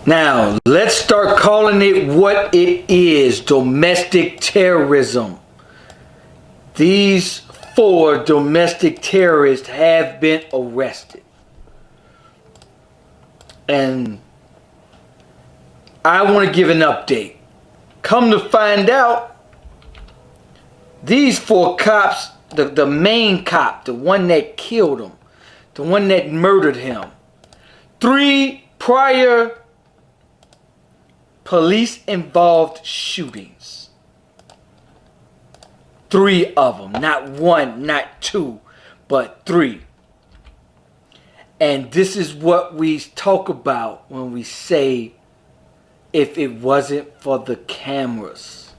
Now, let's start calling it what it is: domestic terrorism. These 4 domestic terrorists have been arrested. And I want to give an update. Come to find out, these 4 cops, the main cop, the one that killed him, the one that murdered him, 3 prior police-involved shootings. 3 of them, not 1, not 2, but 3. And this is what we talk about when we say, if it wasn't for the cameras.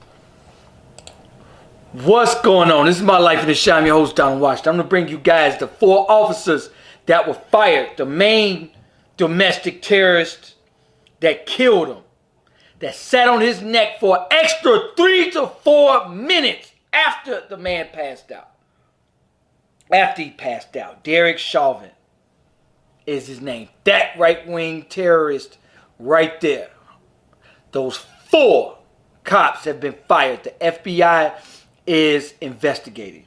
What's going on? This is My Life in the Shine. I'm your host, Donald Washington. I'm going to bring you guys the 4 officers that were fired. The main domestic terrorist that killed him. That sat on his neck for an extra 3 to 4 minutes after the man passed out. After he passed out. Derek Chauvin is his name. That right-wing terrorist right there. Those 4 cops have been fired. The FBI is investigating.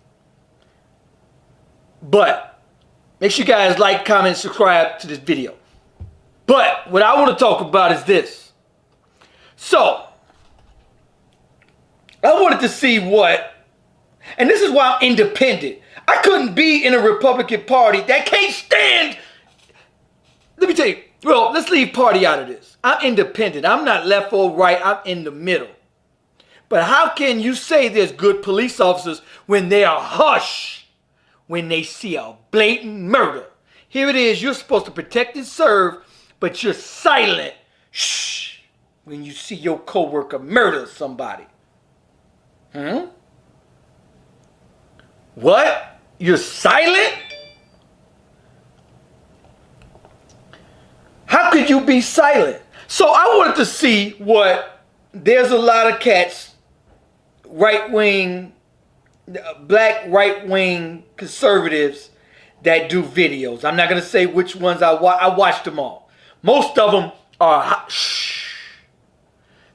But make sure you guys like, comment, subscribe to this video. But what I want to talk about is this. So, I wanted to see what, and this is why I'm independent. I couldn't be in a Republican Party that can't stand. Let me tell you, well, let's leave party out of this. I'm independent. I'm not left or right. I'm in the middle. But how can you say there's good police officers when they are hush when they see a blatant murder? Here it is. You're supposed to protect and serve, but you're silent. Shh. When you see your coworker murder somebody. What? You're silent? How could you be silent? So I wanted to see what, there's a lot of cats, right-wing, black right-wing conservatives that do videos. I'm not going to say which ones I watched them all. Most of them are shh.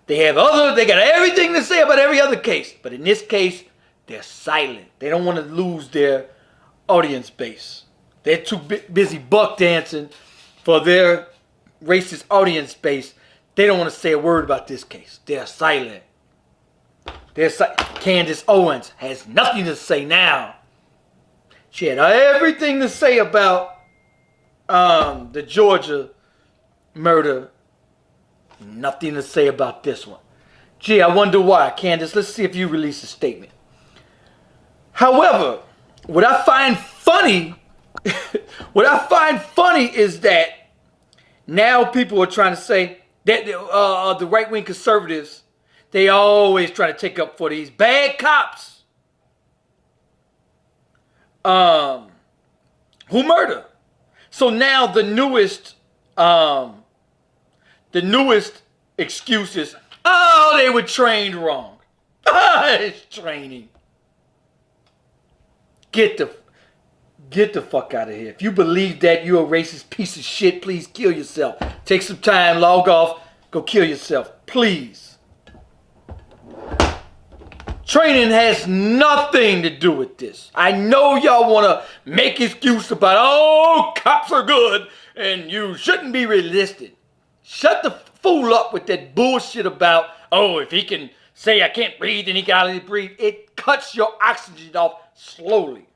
They got everything to say about every other case. But in this case, they're silent. They don't want to lose their audience base. They're too busy buck dancing for their racist audience base. They don't want to say a word about this case. They're silent. Candace Owens has nothing to say now. She had everything to say about the Georgia murder. Nothing to say about this one. Gee, I wonder why. Candace, let's see if you release a statement. However, what I find funny is that now people are trying to say that the right-wing conservatives, they always try to take up for these bad cops who murder. So now the newest excuse is, oh, they were trained wrong. It's training. Get the fuck out of here. If you believe that you're a racist piece of shit, please kill yourself. Take some time, log off, go kill yourself. Please. Training has nothing to do with this. I know y'all want to make excuse about, oh, cops are good and you shouldn't be resisted. Shut the fool up with that bullshit about, oh, if he can say I can't breathe and he can hardly breathe. It cuts your oxygen off slowly.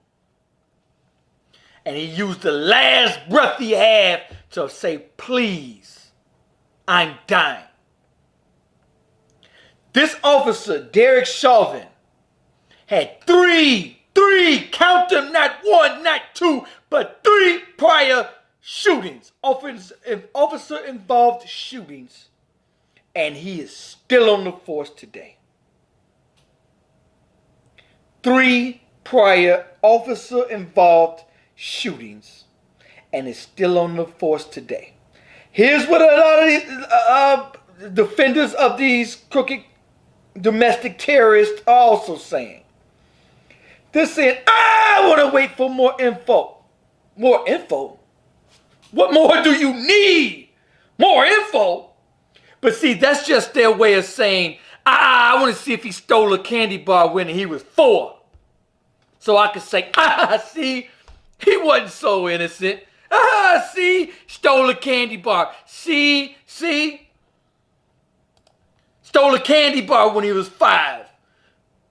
And he used the last breath he had to say, please, I'm dying. This officer, Derek Chauvin, had three, count them, not 1, not 2, but 3 prior shootings, officer-involved shootings, and he is still on the force today. 3 prior officer-involved shootings, and is still on the force today. Here's what a lot of these defenders of these crooked domestic terrorists are also saying. They're saying, I want to wait for more info. More info? What more do you need? More info? But see, that's just their way of saying, I want to see if he stole a candy bar when he was 4. So I could say, see, he wasn't so innocent. See, stole a candy bar. See, stole a candy bar when he was 5.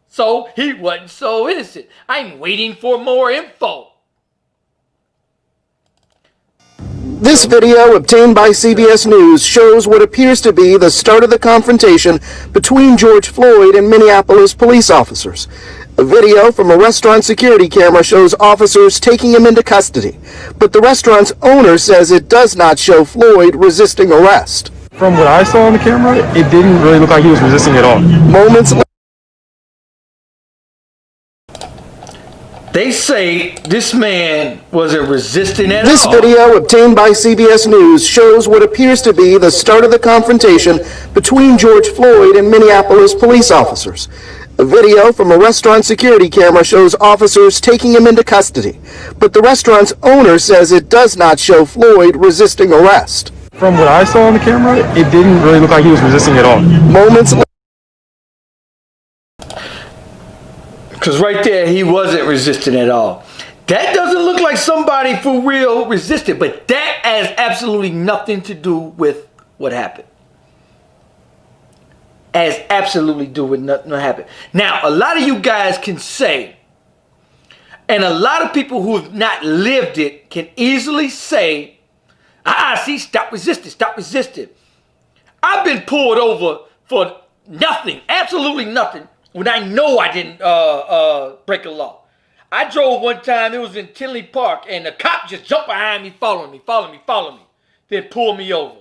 So he wasn't so innocent. I'm waiting for more info. This video, obtained by CBS News, shows what appears to be the start of the confrontation between George Floyd and Minneapolis police officers. A video from a restaurant security camera shows officers taking him into custody, but the restaurant's owner says it does not show Floyd resisting arrest. From what I saw on the camera, it didn't really look like he was resisting at all. Moments later, they say this man wasn't resisting at all. This video, obtained by CBS News, shows what appears to be the start of the confrontation between George Floyd and Minneapolis police officers. A video from a restaurant security camera shows officers taking him into custody, but the restaurant's owner says it does not show Floyd resisting arrest. From what I saw on the camera, it didn't really look like he was resisting at all. Moments later, because right there, he wasn't resisting at all. That doesn't look like somebody for real resisted, but that has absolutely nothing to do with what happened. Has absolutely to do with nothing that happened. Now, a lot of you guys can say, and a lot of people who have not lived it can easily say, see, stop resisting. I've been pulled over for nothing, absolutely nothing, when I know I didn't break a law. I drove one time, it was in Tinley Park, and the cop just jumped behind me, following me, then pulled me over.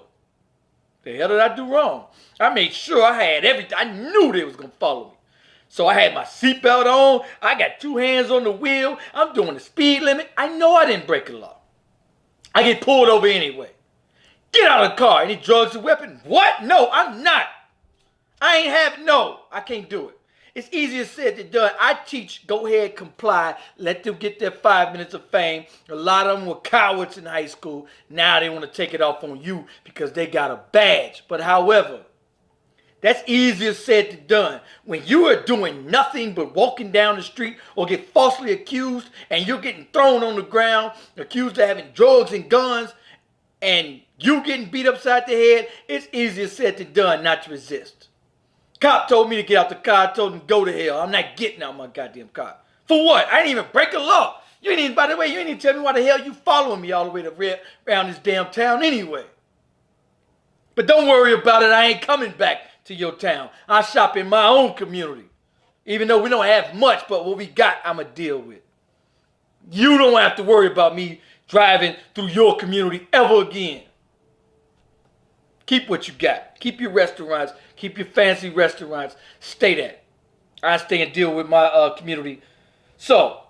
The hell did I do wrong? I made sure I had everything. I knew they was going to follow me. So I had my seatbelt on. I got 2 hands on the wheel. I'm doing the speed limit. I know I didn't break a law. I get pulled over anyway. Get out of the car. Any drugs or weapons? What? No, I'm not. I can't do it. It's easier said than done. I teach, go ahead, comply, let them get their 5 minutes of fame. A lot of them were cowards in high school. Now they want to take it off on you because they got a badge. But however, that's easier said than done. When you are doing nothing but walking down the street or get falsely accused and you're getting thrown on the ground, accused of having drugs and guns, and you getting beat upside the head, it's easier said than done not to resist. Cop told me to get out the car. I told him, go to hell. I'm not getting out my goddamn car. For what? I didn't even break a law. By the way, you didn't even tell me why the hell you following me all the way to around this damn town anyway. But don't worry about it. I ain't coming back to your town. I shop in my own community. Even though we don't have much, but what we got, I'ma deal with. You don't have to worry about me driving through your community ever again. Keep what you got. Keep your restaurants. Keep your fancy restaurants. Stay there. I stay and deal with my community. So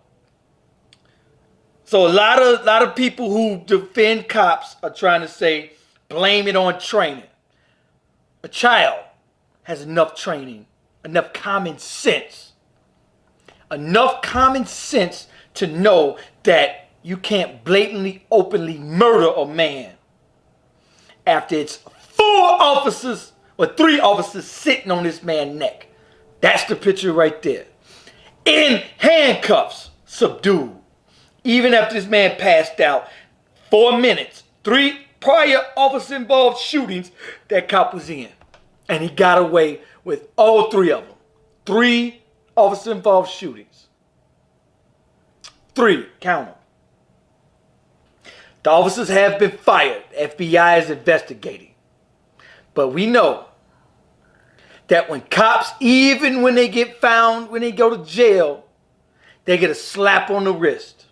a lot of people who defend cops are trying to say, blame it on training. A child has enough training, enough common sense to know that you can't blatantly, openly murder a man after it's 3 officers sitting on this man's neck. That's the picture right there. In handcuffs, subdued. Even after this man passed out, 4 minutes, 3 prior officer-involved shootings, that cop was in. And he got away with all 3 of them. 3 officer-involved shootings. 3, count them. The officers have been fired. FBI is investigating. But we know that when cops, even when they get found, when they go to jail, they get a slap on the wrist.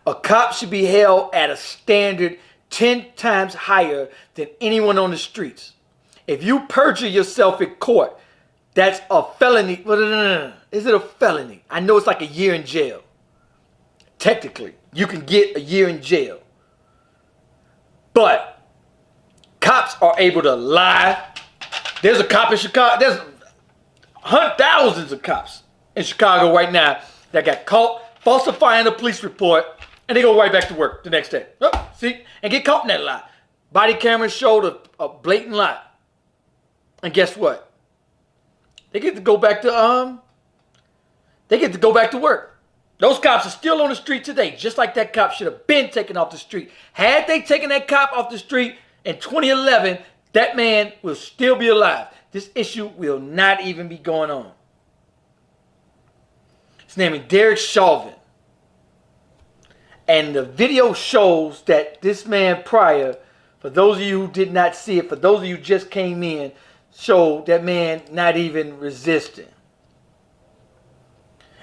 A cop should be held at a standard 10 times higher than anyone on the streets. If you perjure yourself in court, that's a felony. No. Is it a felony? I know it's like a year in jail. Technically, you can get a year in jail. But cops are able to lie. There's a cop in Chicago. There's thousands of cops in Chicago right now that got caught falsifying a police report, and they go right back to work the next day. Oh, see? And get caught in that lie. Body cameras showed a blatant lie. And guess what? They get to go back to work. Those cops are still on the street today, just like that cop should have been taken off the street. Had they taken that cop off the street in 2011, that man will still be alive. This issue will not even be going on. His name is Derek Chauvin. And the video shows that this man prior, for those of you who did not see it, for those of you who just came in, showed that man not even resisting.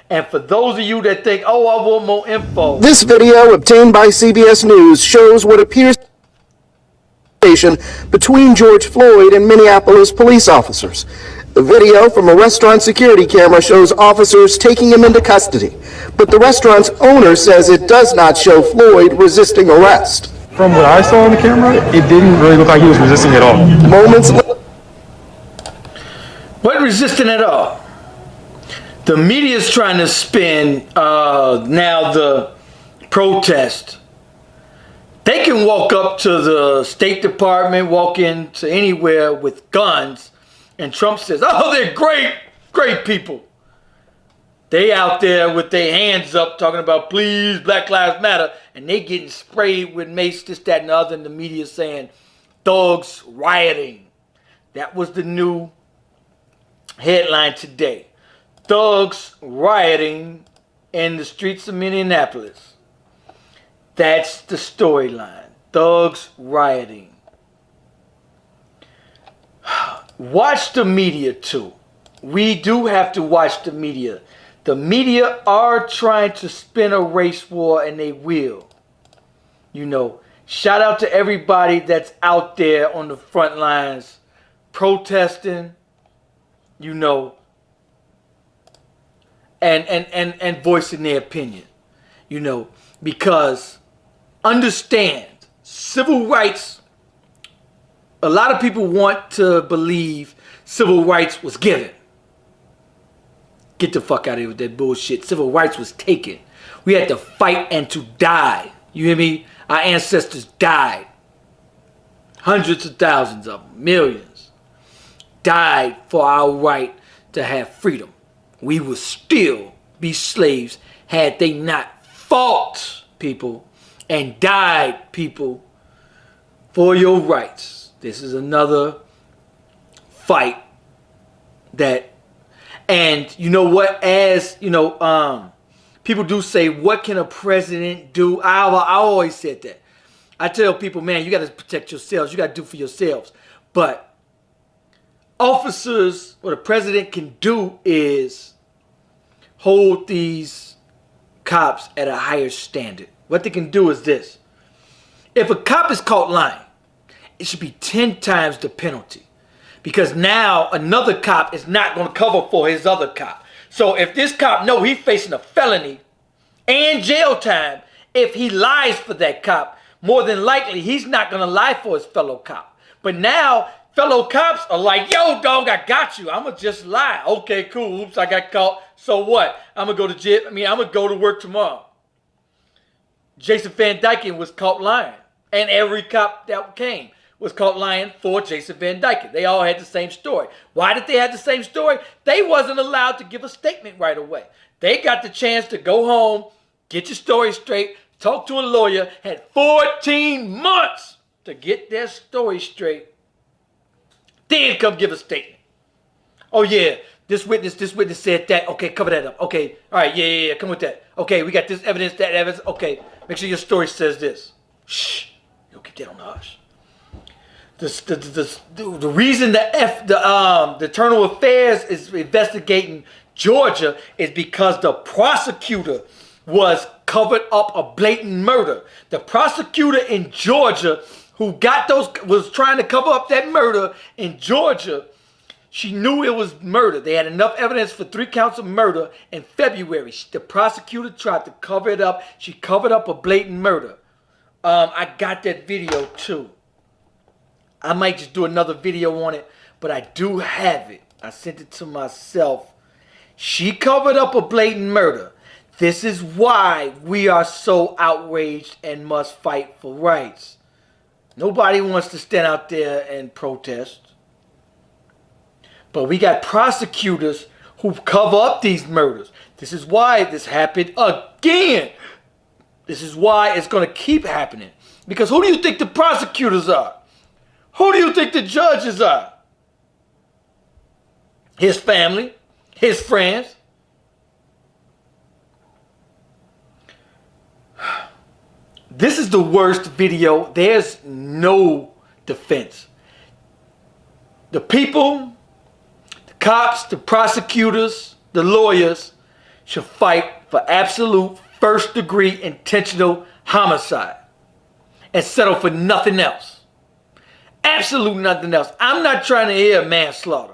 And for those of you that think, oh, I want more info. This video obtained by CBS News shows what appears to be a confrontation between George Floyd and Minneapolis police officers. The video from a restaurant security camera shows officers taking him into custody, but the restaurant's owner says it does not show Floyd resisting arrest. From what I saw on the camera, it didn't really look like he was resisting at all. Moments later, Wasn't resisting at all. The media is trying to spin now the protest. They can walk up to the State Department, walk into anywhere with guns, and Trump says, oh, they're great people. They out there with their hands up talking about, please, Black Lives Matter, and they getting sprayed with mace, this, that, and the other, and the media saying, thugs rioting. That was the new headline today. Thugs rioting in the streets of Minneapolis. That's the storyline. Thugs rioting. Watch the media too. We do have to watch the media. The media are trying to spin a race war, and they will. You know, shout out to everybody that's out there on the front lines protesting, you know, and voicing their opinion, you know, because understand, civil rights, a lot of people want to believe civil rights was given. Get the fuck out of here with that bullshit. Civil rights was taken. We had to fight and to die. You hear me? Our ancestors died. Hundreds of thousands of them, millions, died for our right to have freedom. We would still be slaves had they not fought, people, and died, people, for your rights. This is another fight that, and you know what, as you know, people do say, what can a president do? I always said that. I tell people, man, you got to protect yourselves. You got to do for yourselves. But officers, what a president can do is hold these cops at a higher standard. What they can do is this. If a cop is caught lying, it should be 10 times the penalty. Because now another cop is not going to cover for his other cop. So if this cop know he's facing a felony and jail time, if he lies for that cop, more than likely he's not going to lie for his fellow cop. But now fellow cops are like, yo, dog, I got you. I'm going to just lie. Okay, cool. Oops, I got caught. So what? I'm going to go to jail. I'm going to go to work tomorrow. Jason Van Dyken was caught lying. And every cop that came was caught lying for Jason Van Dyken. They all had the same story. Why did they have the same story? They wasn't allowed to give a statement right away. They got the chance to go home, get your story straight, talk to a lawyer, had 14 months to get their story straight, then come give a statement. Oh yeah, this witness said that. Okay, cover that up. Okay, all right, yeah, come with that. Okay, we got this evidence, that evidence. Okay, make sure your story says this. Shh, you'll keep that on the hush. The reason the Internal Affairs is investigating Georgia is because the prosecutor was covered up a blatant murder. The prosecutor in Georgia who was trying to cover up that murder in Georgia, she knew it was murder. They had enough evidence for 3 counts of murder in February. The prosecutor tried to cover it up. She covered up a blatant murder. I got that video too. I might just do another video on it, but I do have it. I sent it to myself. She covered up a blatant murder. This is why we are so outraged and must fight for rights. Nobody wants to stand out there and protest. But we got prosecutors who cover up these murders. This is why this happened again. This is why it's going to keep happening. Because who do you think the prosecutors are? Who do you think the judges are? His family, his friends. This is the worst video. There's no defense. The people, the cops, the prosecutors, the lawyers should fight for absolute first-degree intentional homicide and settle for nothing else. Absolute nothing else. I'm not trying to hear manslaughter.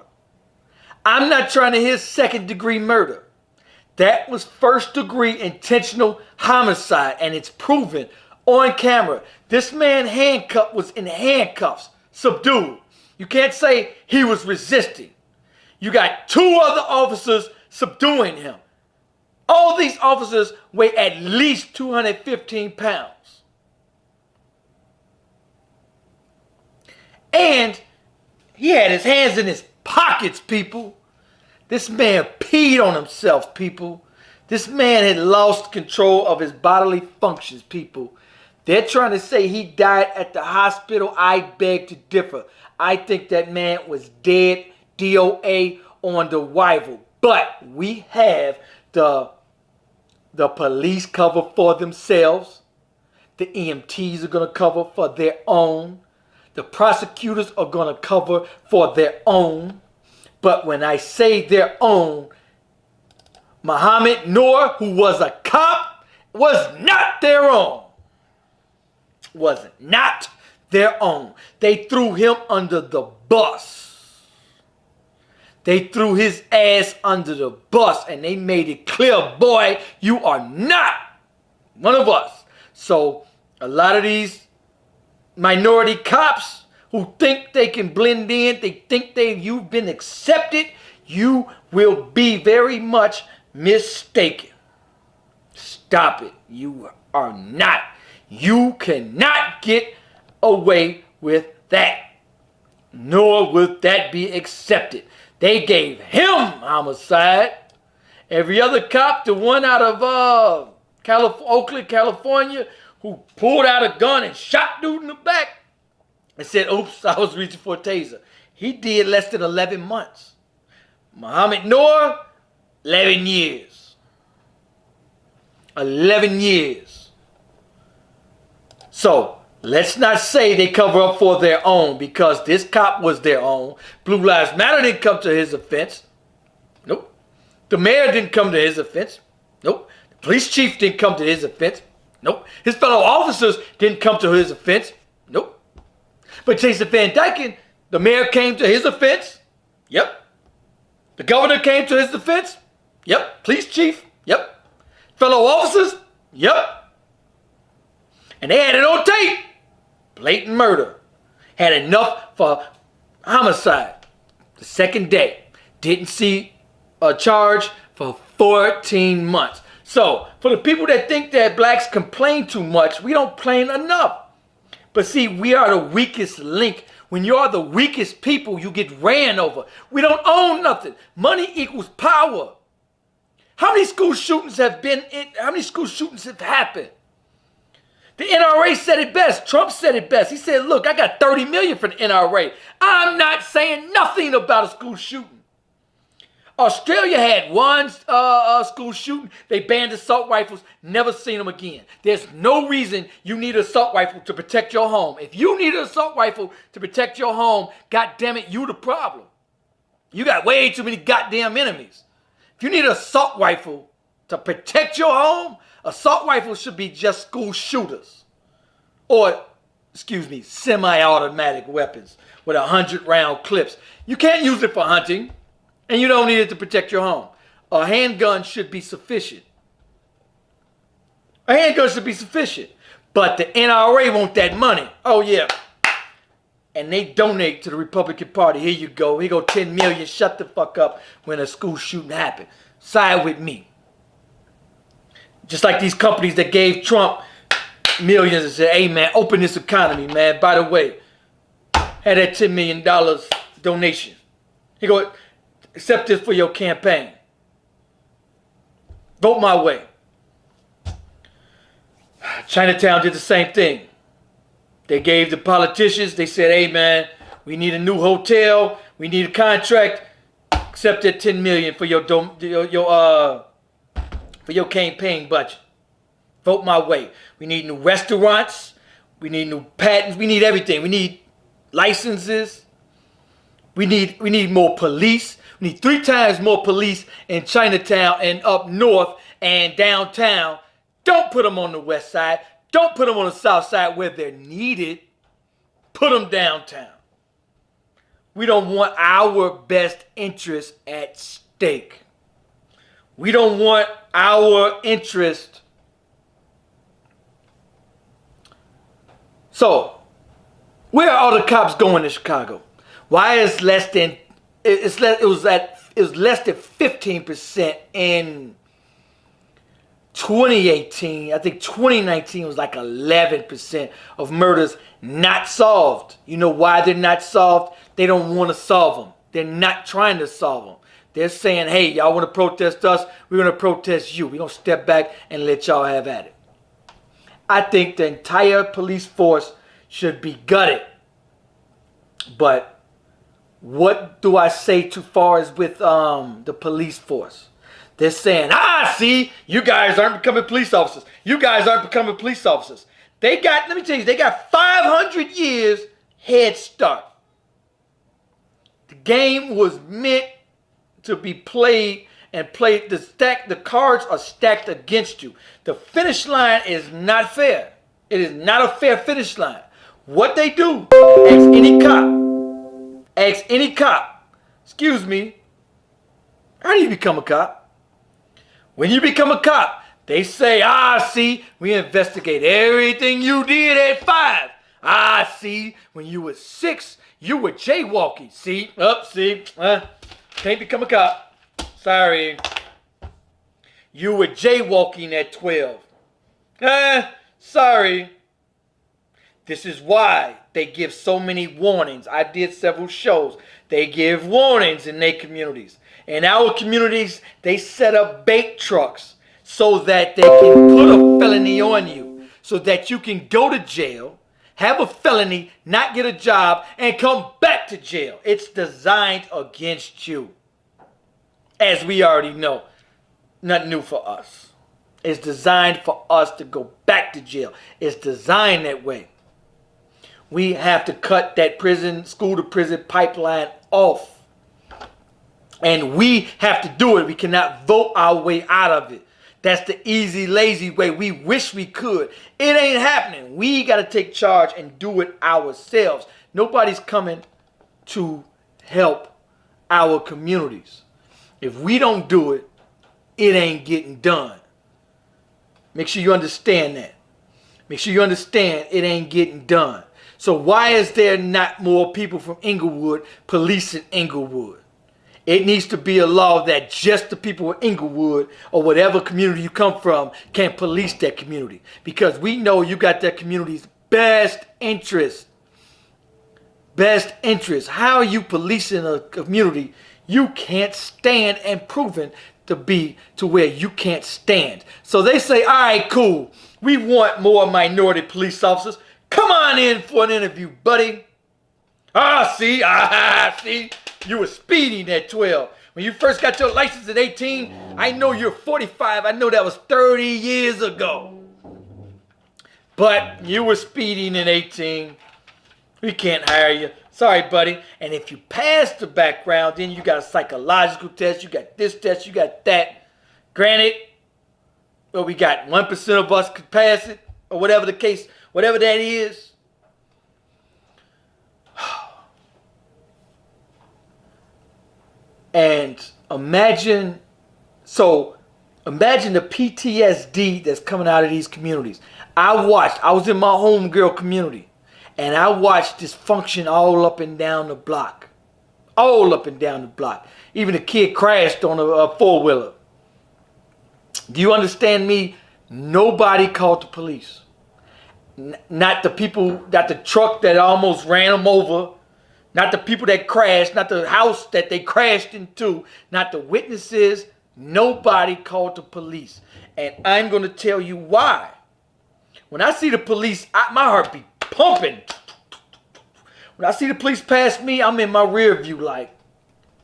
I'm not trying to hear second-degree murder. That was first-degree intentional homicide, and it's proven on camera. This man was in handcuffs, subdued. You can't say he was resisting. You got two other officers subduing him. All these officers weigh at least 215 pounds. And he had his hands in his pockets, people. This man peed on himself, people. This man had lost control of his bodily functions, people. They're trying to say he died at the hospital. I beg to differ. I think that man was dead, DOA, on the arrival. But we have the police cover for themselves. The EMTs are going to cover for their own. The prosecutors are going to cover for their own. But when I say their own, Muhammad Noor, who was a cop, was not their own. Was not their own. They threw him under the bus. They threw his ass under the bus and they made it clear, boy, you are not one of us. So a lot of these minority cops who think they can blend in, they think you've been accepted, you will be very much mistaken. Stop it. You are not. You cannot get away with that. Nor would that be accepted. They gave him homicide. Every other cop, the one out of Oakland, California, who pulled out a gun and shot dude in the back and said, oops, I was reaching for a taser. He did less than 11 months. Muhammad Noor, 11 years. 11 years. So, let's not say they cover up for their own, because this cop was their own. Blue Lives Matter didn't come to his offense. Nope. The mayor didn't come to his offense. Nope. The police chief didn't come to his offense. Nope. His fellow officers didn't come to his offense. Nope. But Jason Van Dyken, the mayor came to his offense. Yep. The governor came to his defense. Yep. Police chief. Yep. Fellow officers. Yep. And they had it on tape. Blatant murder. Had enough for homicide. The second day. Didn't see a charge for 14 months. So, for the people that think that blacks complain too much, we don't complain enough. But see, we are the weakest link. When you are the weakest people, you get ran over. We don't own nothing. Money equals power. How many school shootings have happened? The NRA said it best. Trump said it best. He said, look, I got 30 million for the NRA. I'm not saying nothing about a school shooting. Australia had one school shooting. They banned assault rifles. Never seen them again. There's no reason you need an assault rifle to protect your home. If you need an assault rifle to protect your home, God damn it, you the problem. You got way too many goddamn enemies. If you need an assault rifle to protect your home, assault rifles should be just school shooters. Or, semi-automatic weapons with 100-round clips. You can't use it for hunting, and you don't need it to protect your home. A handgun should be sufficient. A handgun should be sufficient. But the NRA want that money. Oh, yeah. And they donate to the Republican Party. Here you go. Here go 10 million. Shut the fuck up when a school shooting happened. Side with me. Just like these companies that gave Trump millions and said, hey, man, open this economy, man. By the way, had that $10 million donation. He go, Accept this for your campaign. Vote my way. Chinatown did the same thing. They gave the politicians, they said, hey man, we need a new hotel, we need a contract, accept that $10 million for your campaign budget. Vote my way. We need new restaurants, we need new patents, we need everything. We need licenses. We need more police. We need 3 times more police in Chinatown and up north and downtown. Don't put them on the west side. Don't put them on the south side where they're needed. Put them downtown. We don't want our best interest at stake. We don't want our interest. So, where are all the cops going in Chicago? Why is less than 15% in 2018? I think 2019 was like 11% of murders not solved. You know why they're not solved? They don't want to solve them. They're not trying to solve them. They're saying, hey, y'all want to protest us? We're going to protest you. We're going to step back and let y'all have at it. I think the entire police force should be gutted. But what do I say too far as with the police force? They're saying, see, you guys aren't becoming police officers. You guys aren't becoming police officers. They got 500 years head start. The game was meant to be played and played. The cards are stacked against you. The finish line is not fair. It is not a fair finish line. What they do, ask any cop, excuse me, how do you become a cop? When you become a cop, they say, see, we investigate everything you did at 5. See, when you were 6, you were jaywalking. Can't become a cop. Sorry. You were jaywalking at 12. Sorry. This is why they give so many warnings. I did several shows. They give warnings in their communities. In our communities, they set up bait trucks so that they can put a felony on you, so that you can go to jail, have a felony, not get a job, and come back to jail. It's designed against you. As we already know, nothing new for us. It's designed for us to go back to jail. It's designed that way. We have to cut that school to prison pipeline off. And we have to do it. We cannot vote our way out of it. That's the easy, lazy way. We wish we could. It ain't happening. We got to take charge and do it ourselves. Nobody's coming to help our communities. If we don't do it, it ain't getting done. Make sure you understand that. Make sure you understand it ain't getting done. So why is there not more people from Inglewood policing Inglewood? It needs to be a law that just the people of Inglewood or whatever community you come from can police that community. Because we know you got that community's best interest. Best interest. How are you policing a community you can't stand and proven to be to where you can't stand? So they say, all right, cool. We want more minority police officers. Come on in for an interview, buddy. See, you were speeding at 12. When you first got your license at 18, I know you're 45. I know that was 30 years ago. But you were speeding at 18. We can't hire you. Sorry, buddy. And if you pass the background, then you got a psychological test. You got this test. You got that. Granted, well, we got 1% of us could pass it, or whatever the case, whatever that is. And imagine the PTSD that's coming out of these communities. I was in my homegirl community, and I watched dysfunction all up and down the block. All up and down the block. Even a kid crashed on a four-wheeler. Do you understand me? Nobody called the police. Not the people, not the truck that almost ran them over. Not the people that crashed, not the house that they crashed into, not the witnesses. Nobody called the police. And I'm going to tell you why. When I see the police, my heart be pumping. When I see the police pass me, I'm in my rear view like,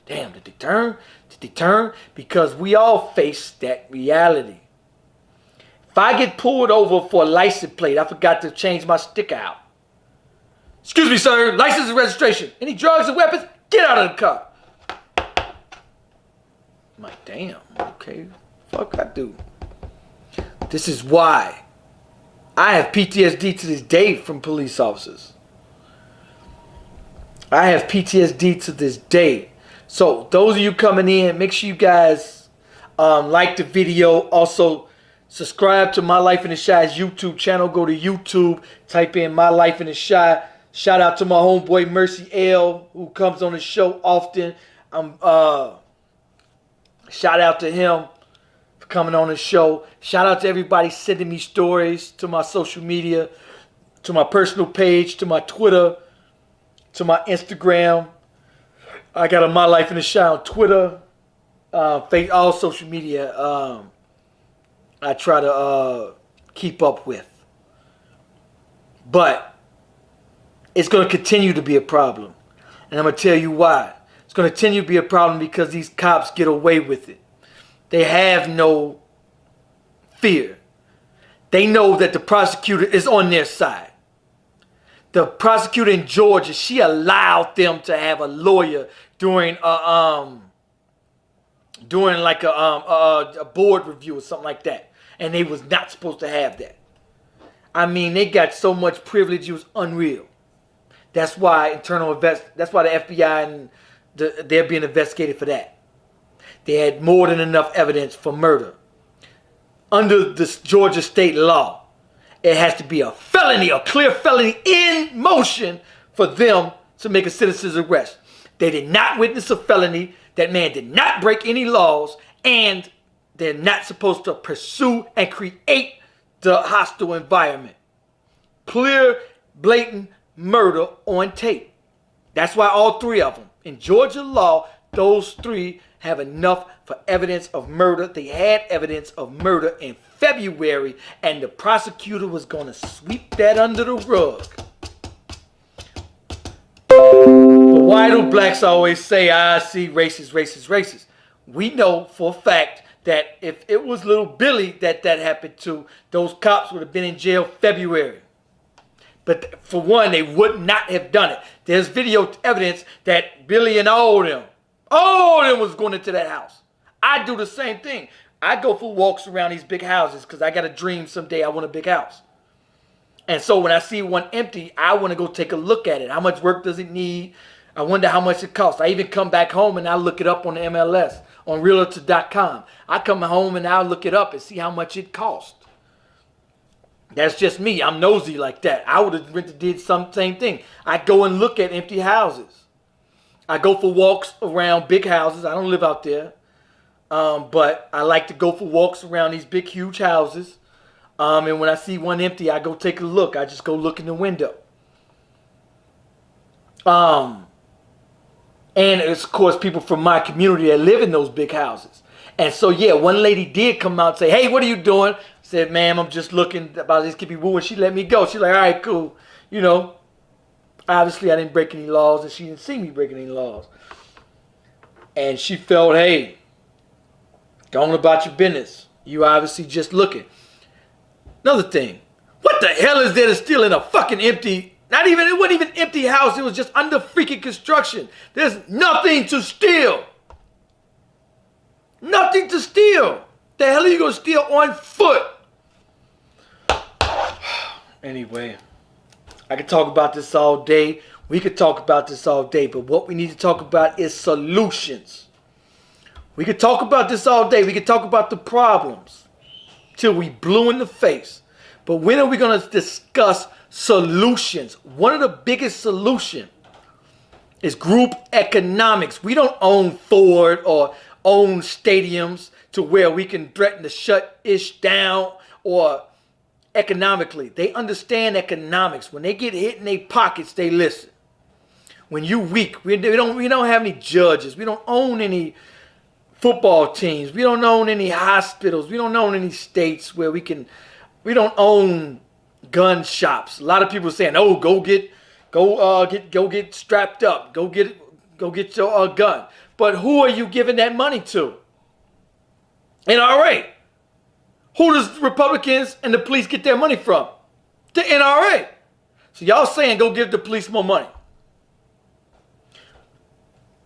damn, did they turn? Did they turn? Because we all face that reality. If I get pulled over for a license plate, I forgot to change my sticker out. Excuse me, sir, license and registration. Any drugs or weapons? Get out of the car. I'm like, damn, okay, fuck I do. This is why I have PTSD to this day from police officers. I have PTSD to this day. So those of you coming in, make sure you guys like the video. Also, subscribe to My Life in the Shy's YouTube channel. Go to YouTube, type in My Life in the Shy. Shout out to my homeboy Mercy L, who comes on the show often. Shout out to him for coming on the show. Shout out to everybody sending me stories to my social media, to my personal page, to my Twitter, to my Instagram. I got a My Life in the Shy on Twitter, all social media. I try to keep up with. But it's going to continue to be a problem. And I'm going to tell you why. It's going to continue to be a problem because these cops get away with it. They have no fear. They know that the prosecutor is on their side. The prosecutor in Georgia, she allowed them to have a lawyer during like a board review or something like that. And they was not supposed to have that. I mean, they got so much privilege, it was unreal. That's why that's why the FBI and they're being investigated for that. They had more than enough evidence for murder. Under this Georgia state law, it has to be a felony, a clear felony in motion for them to make a citizen's arrest. They did not witness a felony. That man did not break any laws, and they're not supposed to pursue and create the hostile environment. Clear, blatant murder on tape. That's why all three of them. In Georgia law, those three have enough for evidence of murder. They had evidence of murder in February, and the prosecutor was going to sweep that under the rug. But why do blacks always say, I see racist, racist, racist? We know for a fact that if it was little Billy that happened to, those cops would have been in jail February. But for one, they would not have done it. There's video evidence that Billy and all of them was going into that house. I do the same thing. I go for walks around these big houses because I got a dream someday I want a big house. And so when I see one empty, I want to go take a look at it. How much work does it need? I wonder how much it costs. I even come back home and I look it up on the MLS, on realtor.com. I come home and I'll look it up and see how much it costs. That's just me. I'm nosy like that. I would have did some same thing. I go and look at empty houses. I go for walks around big houses. I don't live out there. But I like to go for walks around these big, huge houses. And when I see one empty, I go take a look. I just go look in the window. And it's, of course, people from my community that live in those big houses. And so, yeah, one lady did come out and say, hey, what are you doing? I said, ma'am, I'm just looking about this Skippy Woo. And she let me go. She's like, all right, cool. You know, obviously I didn't break any laws, and she didn't see me breaking any laws. And she felt, hey, go on about your business. You obviously just looking. Another thing, what the hell is there to steal in a fucking empty, it wasn't even empty house. It was just under freaking construction. There's nothing to steal. Nothing to steal. The hell are you going to steal on foot? Anyway, I could talk about this all day. We could talk about this all day. But what we need to talk about is solutions. We could talk about this all day. We could talk about the problems till we blue in the face. But when are we going to discuss solutions? One of the biggest solutions is group economics. We don't own Ford or own stadiums to where we can threaten to shut ish down or economically. They understand economics. When they get hit in their pockets, they listen. When you weak, we don't have any judges. We don't own any football teams. We don't own any hospitals. We don't own any states where we don't own gun shops. A lot of people saying, "Oh, go get strapped up. Go get your gun." But who are you giving that money to? NRA. Who does Republicans and the police get their money from? The NRA. So y'all saying go give the police more money.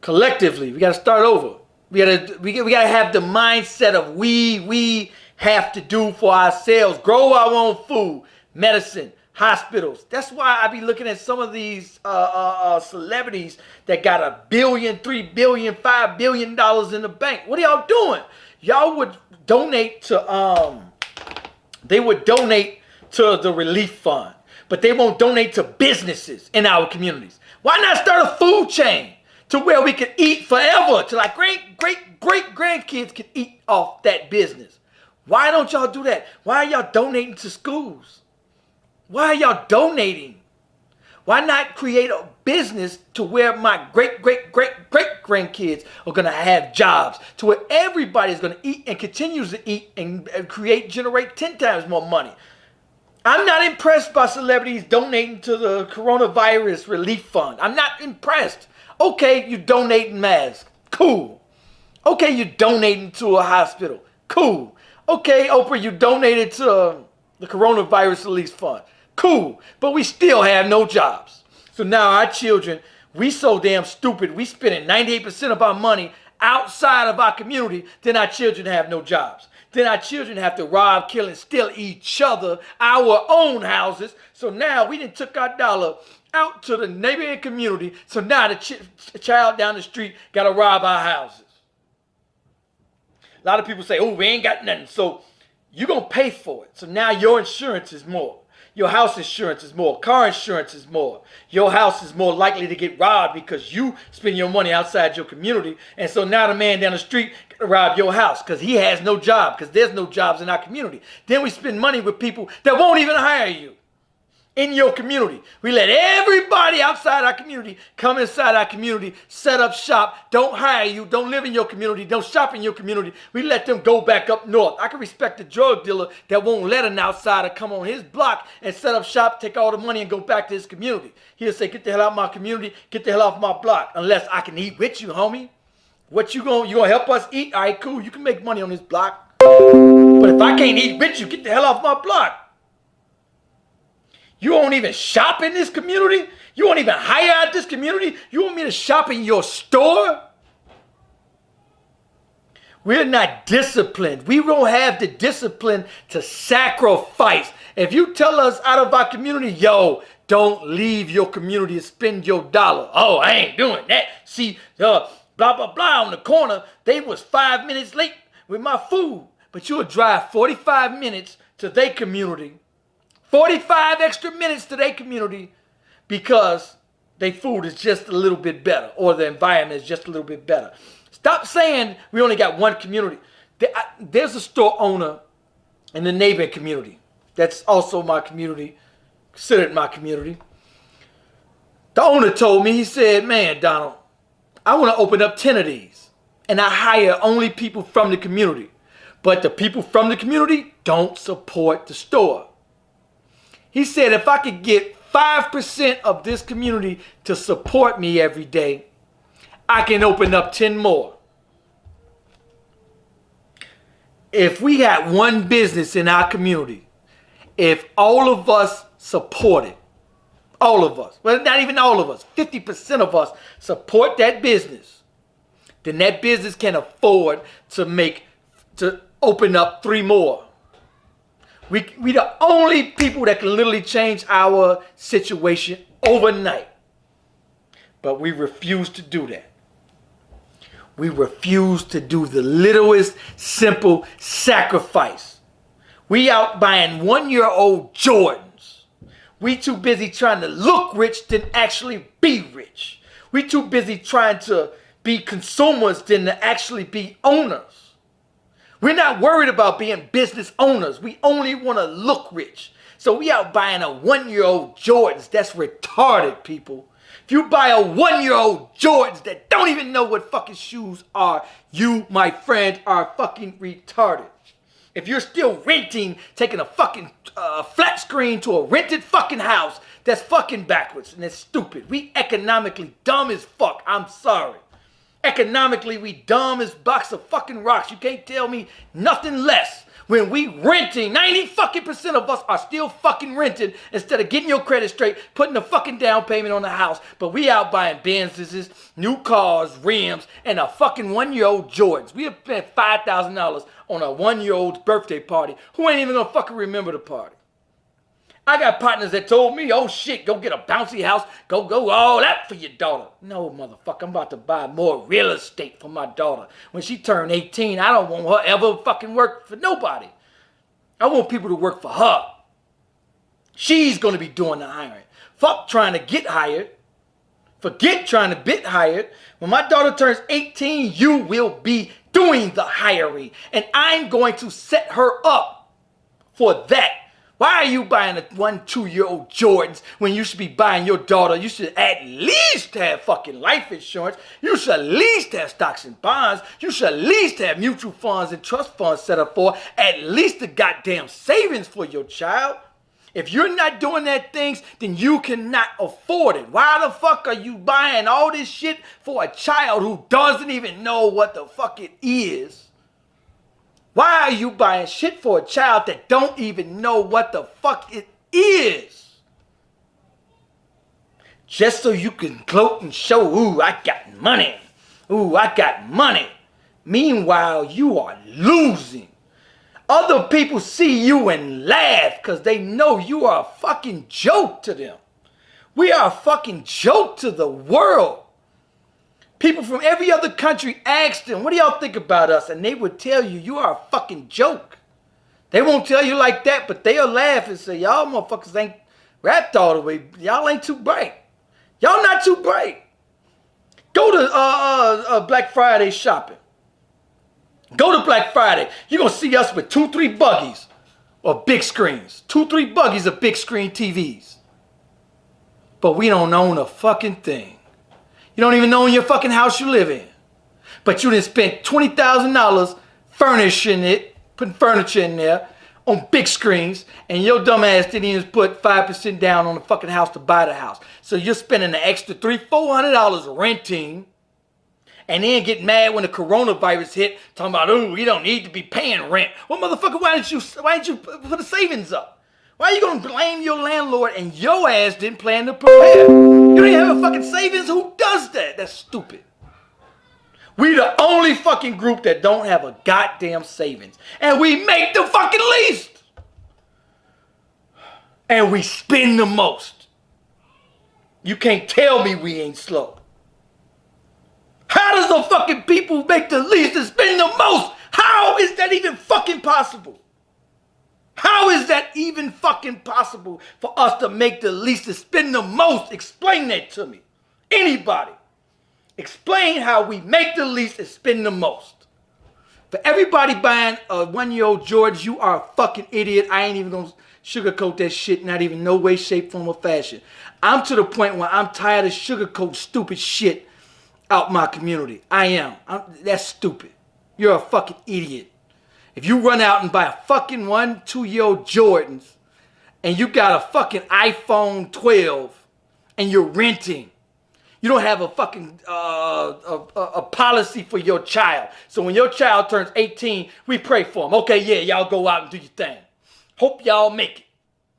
Collectively, we got to start over. We gotta have the mindset of we have to do for ourselves. Grow our own food, medicine, hospitals. That's why I be looking at some of these celebrities that got $1 billion, $3 billion, $5 billion in the bank. What are y'all doing? Y'all would donate to they would donate to the relief fund, but they won't donate to businesses in our communities. Why not start a food chain to where we can eat forever, to like great grandkids can eat off that business? Why don't y'all do that? Why are y'all donating to schools? Why are y'all donating? Why not create a business to where my great grandkids are going to have jobs, to where everybody's going to eat and continues to eat and generate 10 times more money? I'm not impressed by celebrities donating to the coronavirus relief fund. I'm not impressed. Okay, you donating masks. Cool. Okay, you donating to a hospital. Cool. Okay, Oprah, you donated to the coronavirus relief fund. Cool. But we still have no jobs. So now our children, we so damn stupid, we spending 98% of our money outside of our community, then our children have no jobs. Then our children have to rob, kill, and steal each other, our own houses. So now we done took our dollar out to the neighboring community. So now the child down the street got to rob our houses. A lot of people say, "Oh, we ain't got nothing." So you're going to pay for it. So now your insurance is more. Your house insurance is more. Car insurance is more. Your house is more likely to get robbed because you spend your money outside your community. And so now the man down the street can rob your house because he has no job, because there's no jobs in our community. Then we spend money with people that won't even hire you in your community. We let everybody outside our community come inside our community, set up shop, don't hire you, don't live in your community, don't shop in your community. We let them go back up north. I can respect the drug dealer that won't let an outsider come on his block and set up shop, take all the money and go back to his community. He'll say, "Get the hell out of my community, get the hell off my block, unless I can eat with you, homie." What you gonna help us eat? All right, cool, you can make money on this block. But if I can't eat with you, get the hell off my block. You won't even shop in this community? You won't even hire out this community? You want me to shop in your store? We're not disciplined. We don't have the discipline to sacrifice. If you tell us out of our community, "Yo, don't leave your community and spend your dollar." "Oh, I ain't doing that. See, blah, blah, blah on the corner, they was 5 minutes late with my food." But you'll drive 45 minutes to their community, 45 extra minutes to their community, because their food is just a little bit better or the environment is just a little bit better. Stop saying we only got one community. There's a store owner in the neighboring community that's also my community, considered my community. The owner told me, he said, "Man, Donald, I want to open up 10 of these, and I hire only people from the community. But the people from the community don't support the store." He said, "If I could get 5% of this community to support me every day, I can open up 10 more." If we had one business in our community, if all of us support it, all of us, well, not even all of us, 50% of us support that business, then that business can afford to open up 3 more. We the only people that can literally change our situation overnight. But we refuse to do that. We refuse to do the littlest simple sacrifice. We out buying 1-year-old Jordans. We too busy trying to look rich than actually be rich. We too busy trying to be consumers than to actually be owners. We're not worried about being business owners. We only want to look rich. So we out buying a 1-year-old Jordans. That's retarded, people. If If you buy a 1-year-old Jordans that don't even know what fucking shoes are, you, my friend, are fucking retarded. If you're still renting, taking a fucking flat screen to a rented fucking house, that's fucking backwards and it's stupid. We economically dumb as fuck. I'm sorry. Economically, we dumb as box of fucking rocks. You can't tell me nothing less. When we renting, 90% of us are still fucking renting instead of getting your credit straight, putting a fucking down payment on the house. But we out buying Benzes, new cars, rims, and a fucking 1-year-old Jordans. We have spent $5,000 on a 1-year-old's birthday party who ain't even gonna fucking remember the party. I got partners that told me, oh shit, go get a bouncy house, go all that for your daughter. No, motherfucker, I'm about to buy more real estate for my daughter. When she turned 18, I don't want her ever fucking work for nobody. I want people to work for her. She's gonna be doing the hiring. Fuck trying to get hired. Forget trying to get hired. When my daughter turns 18, you will be doing the hiring. And I'm going to set her up for that. Why are you buying a 1-2-year-old Jordans when you should be buying your daughter? You should at least have fucking life insurance. You should at least have stocks and bonds. You should at least have mutual funds and trust funds set up for at least the goddamn savings for your child. If you're not doing that things, then you cannot afford it. Why the fuck are you buying all this shit for a child who doesn't even know what the fuck it is? Why are you buying shit for a child that don't even know what the fuck it is? Just so you can gloat and show, ooh, I got money. Ooh, I got money. Meanwhile, you are losing. Other people see you and laugh because they know you are a fucking joke to them. We are a fucking joke to the world. People from every other country asked them, what do y'all think about us? And they would tell you, you are a fucking joke. They won't tell you like that, but they'll laugh and say, y'all motherfuckers ain't rapped all the way. Y'all ain't too bright. Y'all not too bright. Go to Black Friday shopping. Go to Black Friday. You're going to see us with 2-3 buggies of big screens. 2-3 buggies of big screen TVs. But we don't own a fucking thing. You don't even own your fucking house you live in. But you done spent $20,000 furnishing it, putting furniture in there on big screens, and your dumb ass didn't even put 5% down on the fucking house to buy the house. So you're spending an extra $300-400 renting, and then get mad when the coronavirus hit, talking about, ooh, we don't need to be paying rent. Well, motherfucker, why didn't you put the savings up? Why are you going to blame your landlord and your ass didn't plan to prepare? You don't even have a fucking savings? Who does that? That's stupid. We the only fucking group that don't have a goddamn savings. And we make the fucking least. And we spend the most. You can't tell me we ain't slow. How does the fucking people make the least and spend the most? How is that even fucking possible? How is that even fucking possible for us to make the least and spend the most? Explain that to me. Anybody. Explain how we make the least and spend the most. For everybody buying a 1-year-old George, you are a fucking idiot. I ain't even gonna sugarcoat that shit, not even no way, shape, form, or fashion. I'm to the point where I'm tired of sugarcoat stupid shit out my community. I am. That's stupid. You're a fucking idiot. If you run out and buy a fucking 1-2-year-old Jordans and you got a fucking iPhone 12 and you're renting, you don't have a fucking a policy for your child. So when your child turns 18, we pray for them. Okay, yeah, y'all go out and do your thing. Hope y'all make it.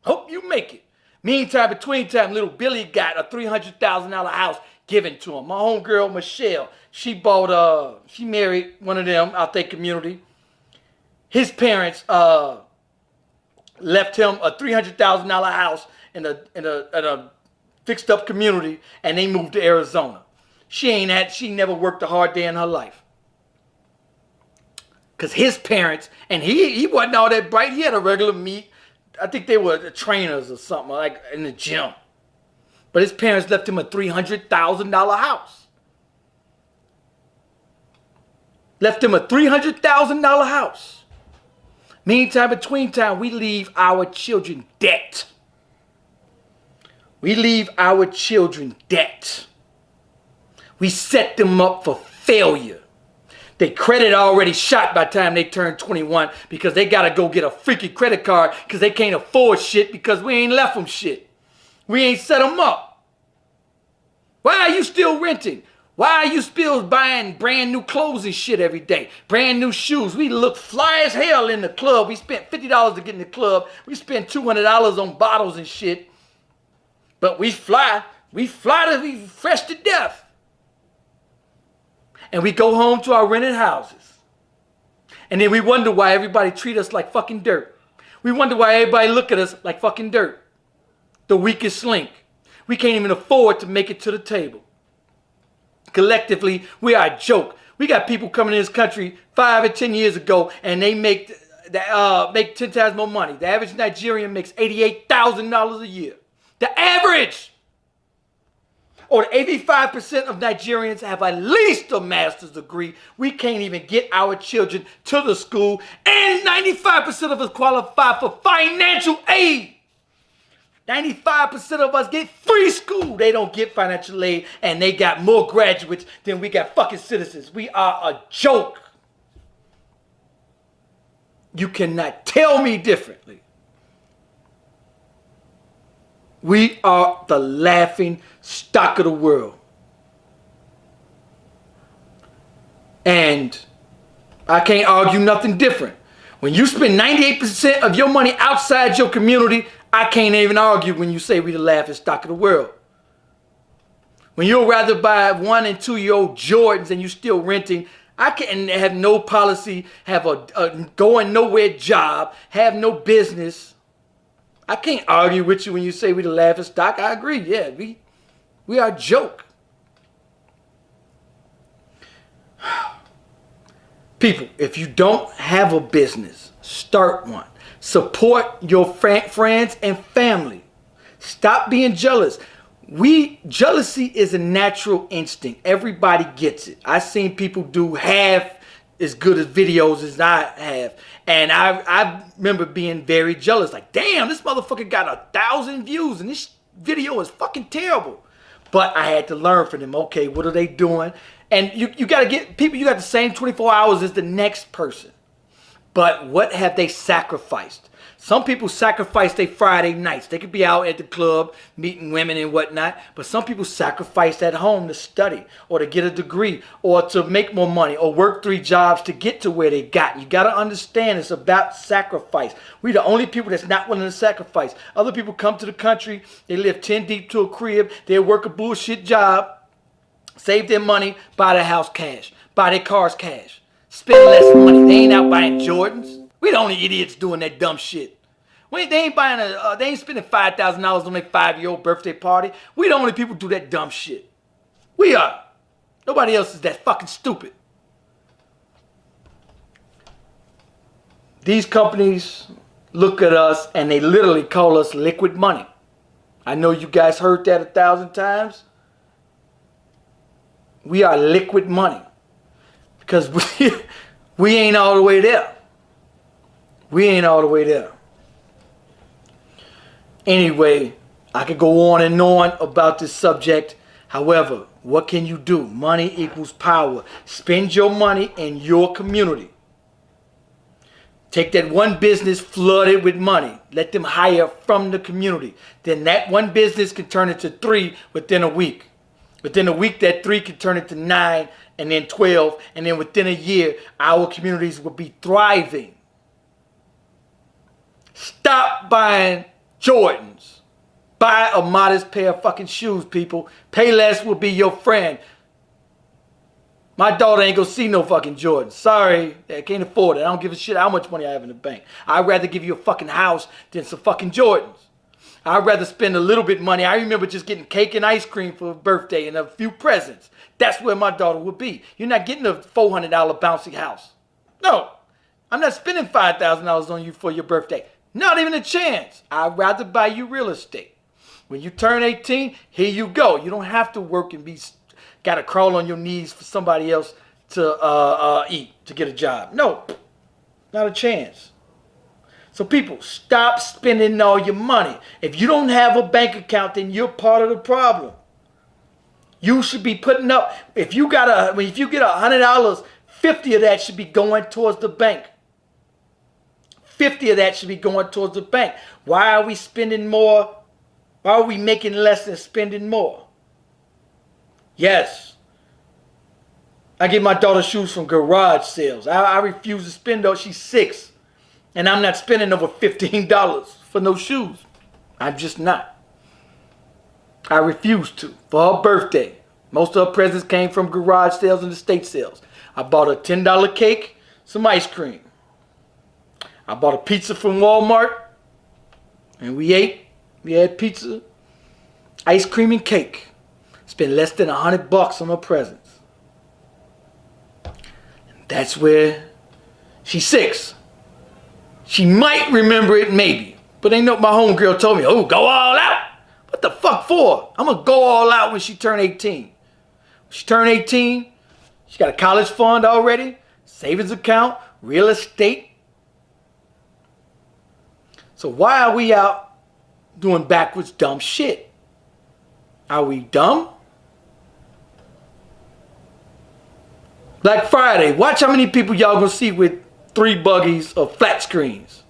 Hope you make it. Meantime, between time, little Billy got a $300,000 house given to him. My homegirl, Michelle, she married one of them out their community. His parents left him a $300,000 house in a fixed up community, and they moved to Arizona. She never worked a hard day in her life. Cause his parents, and he wasn't all that bright. He had a regular meet. I think they were trainers or something, like in the gym. But his parents left him a $300,000 house. Left him a $300,000 house. Meantime, between time, we leave our children debt. We leave our children debt. We set them up for failure. Their credit already shot by the time they turn 21 because they got to go get a freaking credit card because they can't afford shit because we ain't left them shit. We ain't set them up. Why are you still renting? Why are you still buying brand new clothes and shit every day? Brand new shoes. We look fly as hell in the club. We spent $50 to get in the club. We spent $200 on bottles and shit. But we fly. We fly to be fresh to death. And we go home to our rented houses. And then we wonder why everybody treat us like fucking dirt. We wonder why everybody look at us like fucking dirt. The weakest link. We can't even afford to make it to the table. Collectively, we are a joke. We got people coming in this country 5 or 10 years ago and they make 10 times more money. The average Nigerian makes $88,000 a year. The average! Or 85% of Nigerians have at least a master's degree. We can't even get our children to the school. And 95% of us qualify for financial aid. 95% of us get free school. They don't get financial aid. And they got more graduates than we got fucking citizens. We are a joke. You cannot tell me differently. We are the laughing stock of the world. And I can't argue nothing different. When you spend 98% of your money outside your community, I can't even argue when you say we the laughing stock of the world. When you'll rather buy 1 and 2 year old Jordans and you still renting, I can have no policy, have a going nowhere job, have no business. I can't argue with you when you say we the laughing stock. I agree. Yeah, we are a joke. People, if you don't have a business, start one. Support your friends and family. Stop being jealous. Jealousy is a natural instinct. Everybody gets it. I've seen people do half as good as videos as I have. And I remember being very jealous. Like, damn, this motherfucker got 1,000 views and this video is fucking terrible. But I had to learn from them. Okay, what are they doing? And you got to get people, you got the same 24 hours as the next person. But what have they sacrificed? Some people sacrifice their Friday nights. They could be out at the club meeting women and whatnot. But some people sacrifice at home to study or to get a degree or to make more money or work 3 jobs to get to where they got. You got to understand it's about sacrifice. We're the only people that's not willing to sacrifice. Other people come to the country. They live 10 deep to a crib. They work a bullshit job. Save their money. Buy their house cash. Buy their cars cash. Spend less money. They ain't out buying Jordans. We the only idiots doing that dumb shit. They ain't spending $5,000 on their 5-year-old birthday party. We the only people do that dumb shit. We are. Nobody else is that fucking stupid. These companies look at us and they literally call us liquid money. I know you guys heard that 1,000 times. We are liquid money. Because we ain't all the way there. We ain't all the way there. Anyway, I could go on and on about this subject. However, what can you do? Money equals power. Spend your money in your community. Take that one business flooded with money. Let them hire from the community. Then that one business can turn into 3 within a week. Within a week, that 3 can turn into 9 and then 12. And then within a year, our communities will be thriving. Stop buying Jordans. Buy a modest pair of fucking shoes, people. Pay less will be your friend. My daughter ain't gonna see no fucking Jordans. Sorry, I can't afford it. I don't give a shit how much money I have in the bank. I'd rather give you a fucking house than some fucking Jordans. I'd rather spend a little bit of money. I remember just getting cake and ice cream for a birthday and a few presents. That's where my daughter would be. You're not getting a $400 bouncy house. No, I'm not spending $5,000 on you for your birthday. Not even a chance. I'd rather buy you real estate. When you turn 18, here you go. You don't have to work and gotta crawl on your knees for somebody else to eat, to get a job. No, not a chance. So people, stop spending all your money. If you don't have a bank account, then you're part of the problem. You should be putting up, if you get $100, 50 of that should be going towards the bank. 50 of that should be going towards the bank. Why are we spending more? Why are we making less and spending more? Yes. I get my daughter shoes from garage sales. I refuse to spend those. She's 6. And I'm not spending over $15 for no shoes. I'm just not. I refuse to. For her birthday. Most of her presents came from garage sales and estate sales. I bought a $10 cake, some ice cream. I bought a pizza from Walmart. And we ate. We had pizza, ice cream, and cake. Spent less than $100 on her presents. And that's where she's 6. She might remember it, maybe. But ain't no, my homegirl told me, oh, go all out. What the fuck for? I'm going to go all out when she turn 18. When she turn 18, she got a college fund already, savings account, real estate. So why are we out doing backwards dumb shit? Are we dumb? Black Friday, watch how many people y'all gonna see with 3 buggies or flat screens.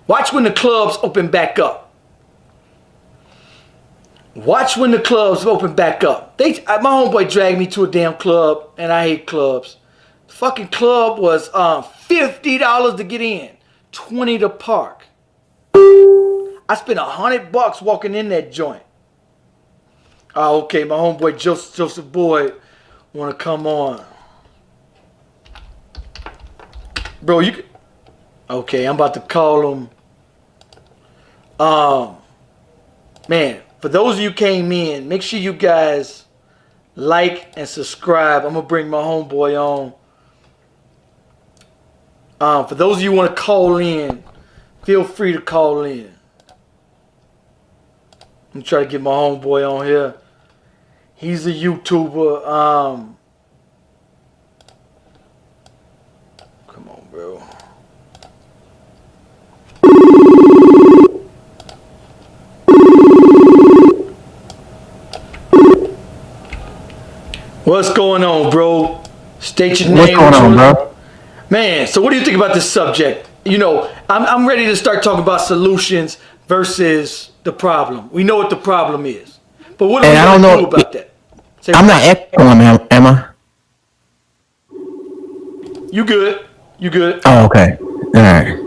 Watch when the clubs open back up. Watch when the clubs open back up. My homeboy dragged me to a damn club, and I hate clubs. The fucking club was $50 to get in, $20 to park. I spent $100 walking in that joint. Oh, okay, my homeboy Joseph Boyd wanna come on. Bro, you could... Okay, I'm about to call him. Man, for those of you who came in, make sure you guys like and subscribe. I'm gonna bring my homeboy on. For those of you who want to call in, feel free to call in. I'm trying to get my homeboy on here. He's a YouTuber. Come on, bro. What's going on, bro? State your name. What's going on, bro? Man, so what do you think about this subject? You know, I'm ready to start talking about solutions versus the problem. We know what the problem is. But what do we do about that? I'm not echoing, am I? You good. You good. Oh, okay. All right.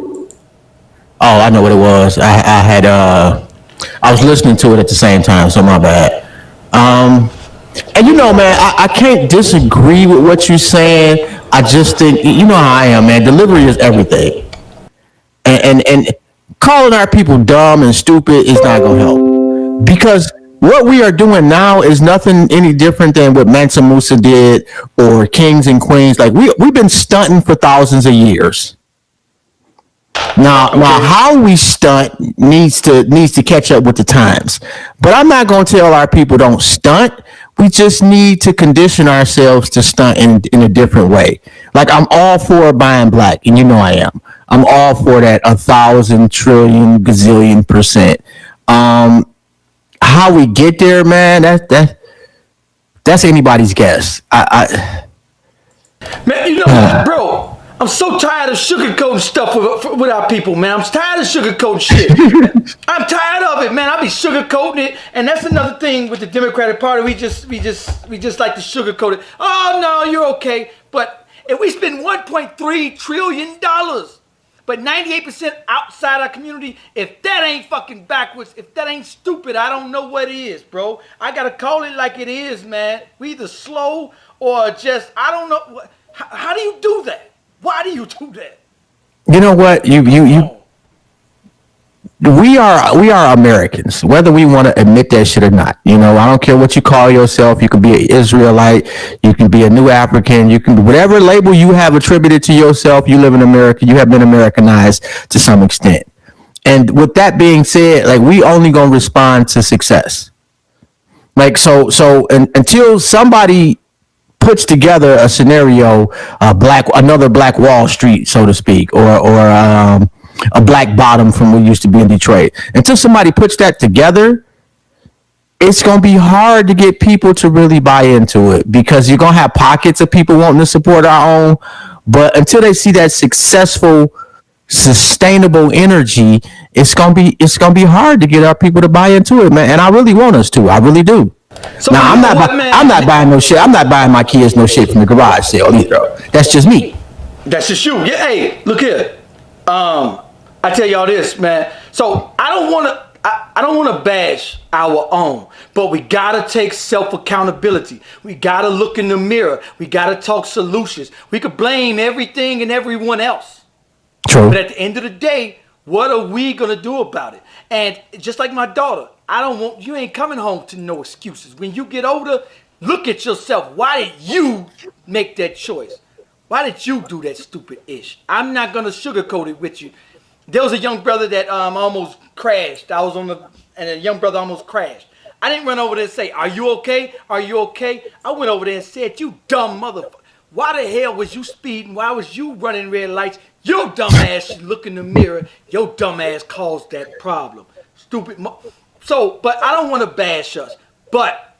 Oh, I know what it was. I was listening to it at the same time, so my bad. And you know, man, I can't disagree with what you're saying. I just think, you know how I am, man. Delivery is everything. And calling our people dumb and stupid is not going to help. Because what we are doing now is nothing any different than what Mansa Musa did or kings and queens. Like, we've been stunting for thousands of years. Now, how we stunt needs to catch up with the times. But I'm not going to tell our people don't stunt. We just need to condition ourselves to stunt in a different way. Like, I'm all for buying black, and you know I am. I'm all for that 1,000 trillion gazillion %. How we get there, man, that's anybody's guess. Man, you know, bro, I'm so tired of sugarcoating stuff with our people, man. I'm tired of sugarcoating shit. I'm tired of it, man. I be sugarcoating it, and that's another thing with the Democratic Party. We just like to sugarcoat it. Oh no, you're okay. But if we spend $1.3 trillion, but 98% outside our community, if that ain't fucking backwards, if that ain't stupid, I don't know what is, bro. I gotta call it like it is, man. We either slow or just, I don't know. How do you do that? Why do you do that? You know what? We are Americans, whether we want to admit that shit or not. You know, I don't care what you call yourself. You can be an Israelite, you can be a New African, you can be whatever label you have attributed to yourself. You live in America. You have been Americanized to some extent. And with that being said, like, we only gonna respond to success. Like, so until somebody puts together a scenario, another Black Wall Street, so to speak, or a black bottom from what used to be in Detroit. Until somebody puts that together, it's going to be hard to get people to really buy into it, because you're going to have pockets of people wanting to support our own. But until they see that successful, sustainable energy, it's going to be hard to get our people to buy into it, man. And I really want us to. I really do. So Now, you know what, man? I'm not buying no shit. I'm not buying my kids no shit from the garage sale either. That's just me. That's just you. Yeah. Hey, look here. I tell y'all this, man. So I don't want to bash our own, but we gotta take self accountability. We gotta look in the mirror. We gotta talk solutions. We could blame everything and everyone else, True. but at the end of the day, what are we gonna do about it? And just like my daughter, you ain't coming home to no excuses. When you get older, look at yourself. Why did you make that choice? Why did you do that stupid ish? I'm not gonna sugarcoat it with you. There was a young brother that almost crashed. And a young brother almost crashed. I didn't run over there and say, "Are you okay? Are you okay?" I went over there and said, "You dumb motherfucker. Why the hell was you speeding? Why was you running red lights? Your dumb ass should look in the mirror. Your dumb ass caused that problem. Stupid." But I don't want to bash us. But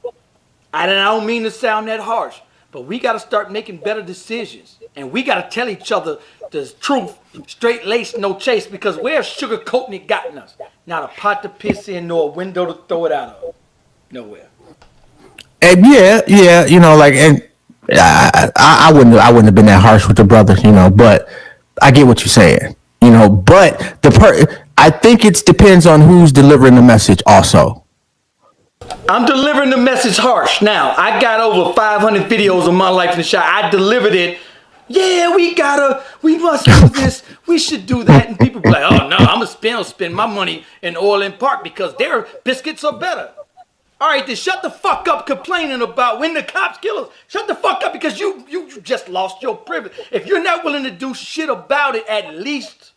I don't mean to sound that harsh. But we got to start making better decisions. And we got to tell each other the truth, straight lace, no chase, because where's sugarcoating it gotten us? Not a pot to piss in, nor a window to throw it out of. Nowhere. And yeah, and I wouldn't have been that harsh with the brother, but I get what you're saying, but I think it depends on who's delivering the message also. I'm delivering the message harsh. Now, I got over 500 videos of my life in the shot. I delivered it. Yeah, we must do this. We should do that. And people be like, "Oh no, I'm gonna spend my money in Orland Park because their biscuits are better." All right, then shut the fuck up complaining about when the cops kill us. Shut the fuck up, because you just lost your privilege. If you're not willing to do shit about it, at least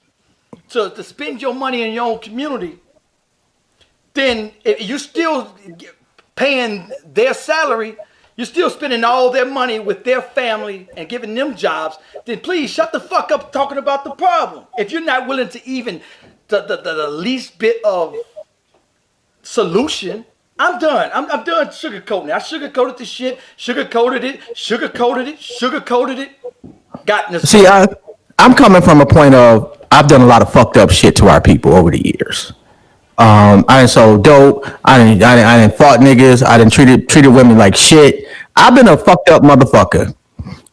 to spend your money in your own community, then if you're still paying their salary, you're still spending all their money with their family and giving them jobs, then please shut the fuck up talking about the problem. If you're not willing to even the least bit of solution, I'm done. I'm done sugarcoating it. I sugarcoated the shit, sugarcoated it. See, I'm coming from a point of, I've done a lot of fucked up shit to our people over the years. I done sold dope. I done fought niggas. I done treated women like shit. I've been a fucked up motherfucker.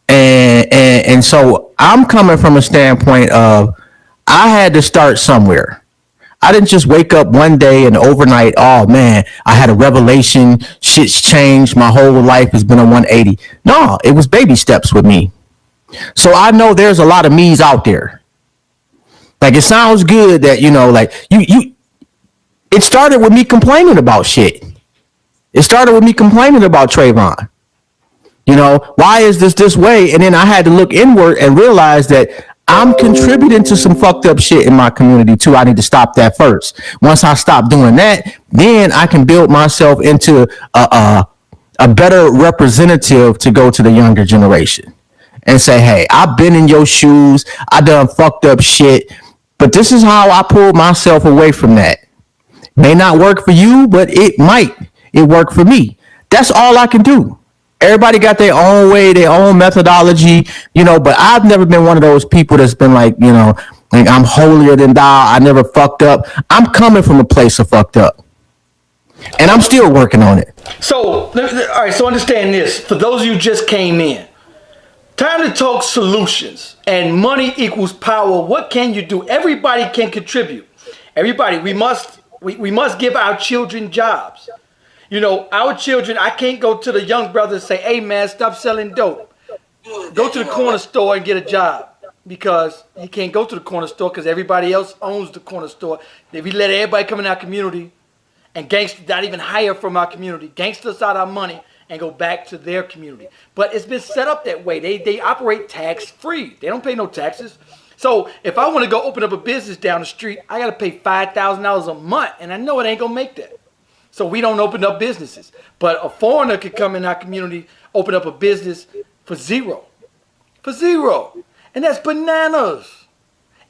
And so I'm coming from a standpoint of, I had to start somewhere. I didn't just wake up one day and overnight, oh man, I had a revelation, shit's changed, my whole life has been a 180. No, it was baby steps with me. So I know there's a lot of me's out there. Like, it sounds good that, it started with me complaining about shit. It started with me complaining about Trayvon. Why is this way? And then I had to look inward and realize that I'm contributing to some fucked up shit in my community too. I need to stop that first. Once I stop doing that, then I can build myself into a better representative to go to the younger generation and say, hey, I've been in your shoes. I done fucked up shit, but this is how I pulled myself away from that. May not work for you, but it might. It worked for me. That's all I can do. Everybody got their own way, their own methodology, but I've never been one of those people that's been like I'm holier than thou. I never fucked up. I'm coming from a place of fucked up. And I'm still working on it. So, all right, so understand this. For those of you who just came in, time to talk solutions. And money equals power. What can you do? Everybody can contribute. Everybody, we must give our children jobs. Our children, I can't go to the young brother and say, hey man, stop selling dope. Go to the corner store and get a job. Because you can't go to the corner store because everybody else owns the corner store. If we let everybody come in our community and gangsters not even hire from our community, gangsters out our money and go back to their community. But it's been set up that way. They operate tax free. They don't pay no taxes. So if I want to go open up a business down the street, I got to pay $5,000 a month. And I know it ain't going to make that. So we don't open up businesses. But a foreigner could come in our community, open up a business for zero. For zero. And that's bananas.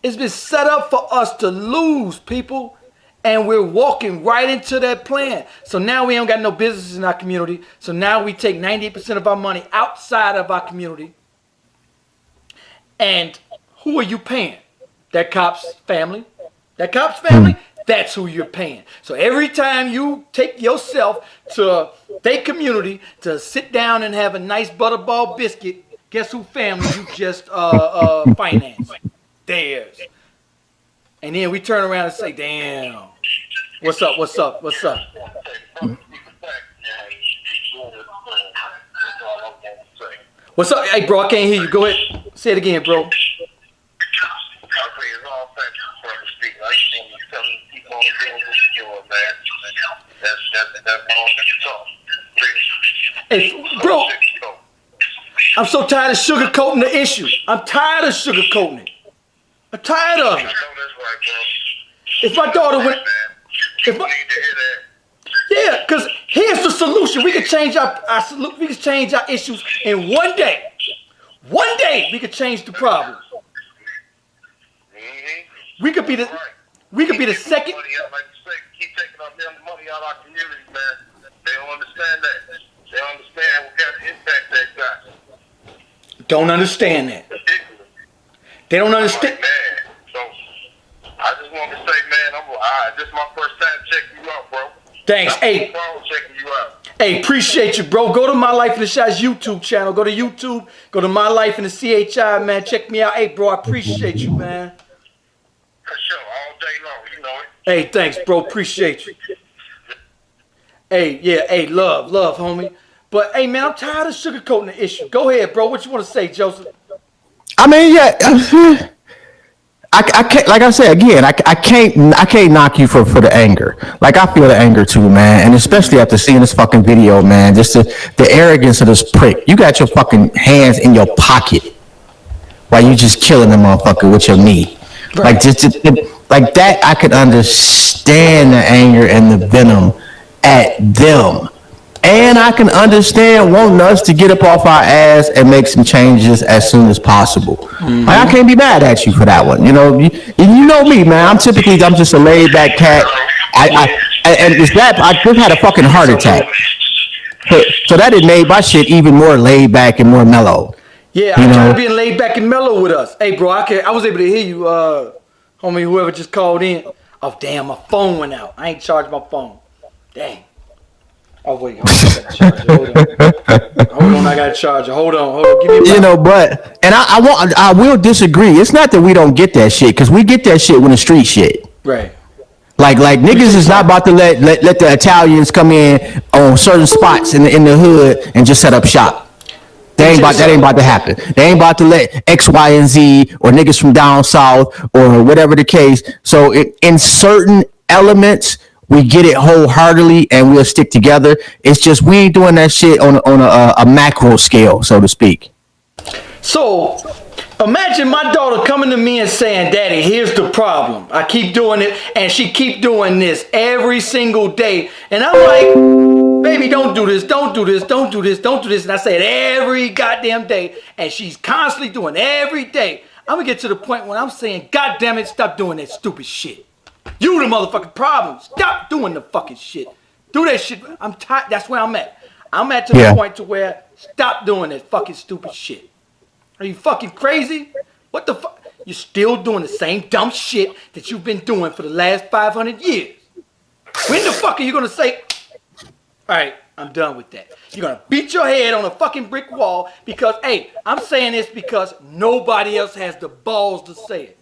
It's been set up for us to lose, people. And we're walking right into that plan. So now we ain't got no businesses in our community. So now we take 98% of our money outside of our community. And who are you paying? That cop's family. That cop's family, that's who you're paying. So every time you take yourself to their community to sit down and have a nice butterball biscuit, guess who family you just financed? Theirs. And then we turn around and say, damn, what's up? What's up? Hey, bro, I can't hear you. Go ahead. Say it again, bro. Hey, bro, I'm so tired of sugarcoating the issue. I'm tired of sugarcoating it. I'm tired of it. If my daughter went, yeah, because here's the solution. We can change we can change our issues in one day. One day we could change the problem. We could be the second. Keep taking our money out of our community, man. They don't understand that. They don't understand what kind of impact that got. Don't understand that. They don't understand. Man, so I just want to say, man, this is my first time checking you out, bro. Thanks. Hey. Checking you out. Hey, appreciate you, bro. Go to My Life in the Shot's YouTube channel. Go to YouTube. Go to My Life in the CHI, man. Check me out. Hey, bro, I appreciate you, man. For sure, all day long, you know it. Hey, thanks, bro. Appreciate you. Hey, yeah, hey, love, homie. But, hey, man, I'm tired of sugarcoating the issue. Go ahead, bro. What you want to say, Joseph? I mean, yeah. I can't, like I said again, I can't knock you for the anger. Like, I feel the anger too, man, and especially after seeing this fucking video, man. Just the arrogance of this prick. You got your fucking hands in your pocket while you just killing the motherfucker with your knee. Right. Like just like that, I could understand the anger and the venom at them. And I can understand wanting us to get up off our ass and make some changes as soon as possible. Mm-hmm. Like, I can't be mad at you for that one. You know, you know me, man. I'm just a laid back cat. I just had a fucking heart attack. So that had made my shit even more laid back and more mellow. Yeah, I tried being laid back and mellow with us. Hey, bro, I was able to hear you, homie, whoever just called in. Oh, damn, my phone went out. I ain't charged my phone. Dang. Oh, wait, hold on, I got a charger. Hold on, give me a minute. But, and I will disagree. It's not that we don't get that shit, because we get that shit when the street shit. Right. Like niggas is not about to let the Italians come in on certain spots in the hood and just set up shop. That ain't about to happen. They ain't about to let X, Y, and Z or niggas from down south or whatever the case. So in certain elements, we get it wholeheartedly and we'll stick together. It's just we ain't doing that shit on a macro scale, so to speak. So imagine my daughter coming to me and saying, "Daddy, here's the problem. I keep doing it, and she keep doing this every single day." And I'm like, "Baby, don't do this, don't do this, don't do this, don't do this." And I say it every goddamn day, and she's constantly doing it every day. I'm gonna get to the point when I'm saying, "God damn it, stop doing that stupid shit. You the motherfucking problem. Stop doing the fucking shit. Do that shit." I'm tired. That's where I'm at. I'm at the point to where stop doing that fucking stupid shit. Are you fucking crazy? What the fuck? You're still doing the same dumb shit that you've been doing for the last 500 years. When the fuck are you gonna say, "All right, I'm done with that"? You're gonna beat your head on a fucking brick wall because, hey, I'm saying this because nobody else has the balls to say it.